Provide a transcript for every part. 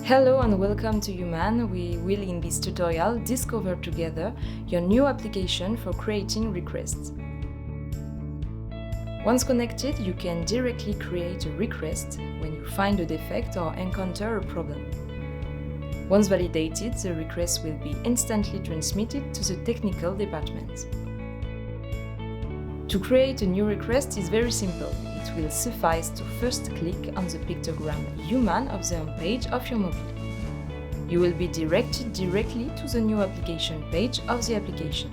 Hello and welcome to Human. We will in this tutorial discover together your new application for creating requests. Once connected, you can directly create a request when you find a defect or encounter a problem. Once validated, the request will be instantly transmitted to the technical department. To create a new request is very simple. It will suffice to first click on the pictogram Human of the home page of your mobile. You will be directed directly to the new application page of the application.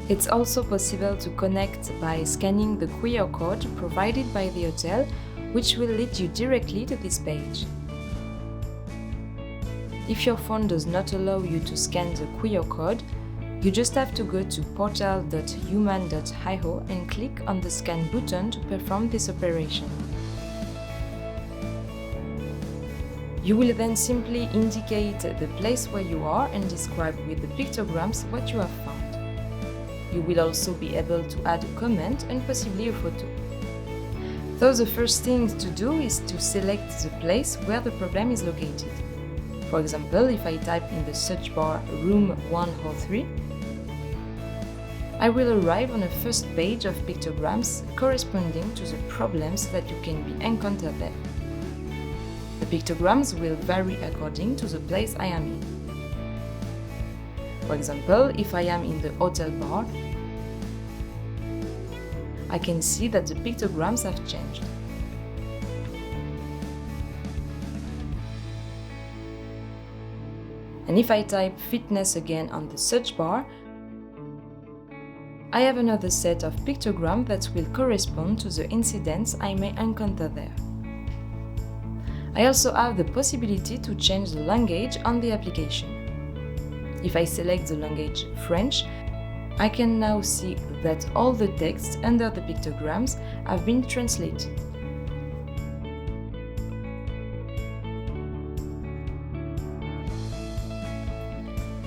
It's also possible to connect by scanning the QR code provided by the hotel, which will lead you directly to this page. If your phone does not allow you to scan the QR code, you just have to go to portal.human.io and click on the scan button to perform this operation. You will then simply indicate the place where you are and describe with the pictograms what you have found. You will also be able to add a comment and possibly a photo. So the first thing to do is to select the place where the problem is located. For example, if I type in the search bar room 103, I will arrive on a first page of pictograms corresponding to the problems that you can be encountered there. The pictograms will vary according to the place I am in. For example, if I am in the hotel bar, I can see that the pictograms have changed. And if I type fitness again on the search bar, I have another set of pictograms that will correspond to the incidents I may encounter there. I also have the possibility to change the language on the application. If I select the language French, I can now see that all the text under the pictograms have been translated.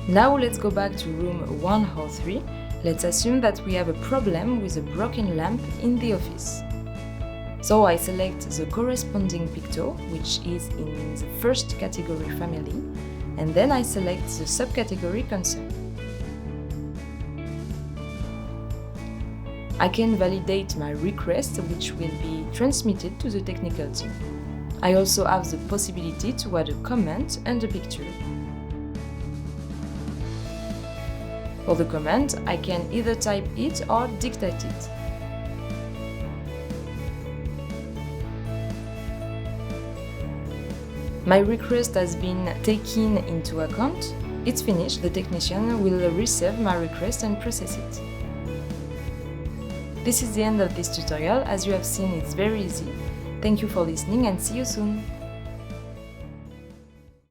Now let's go back to room 103. Let's assume that we have a problem with a broken lamp in the office. So I select the corresponding picto, which is in the first category family, and then I select the subcategory concern. I can validate my request, which will be transmitted to the technical team. I also have the possibility to add a comment and a picture. For the comment, I can either type it or dictate it. My request has been taken into account. It's finished. The technician will receive my request and process it. This is the end of this tutorial. As you have seen, it's very easy. Thank you for listening and see you soon!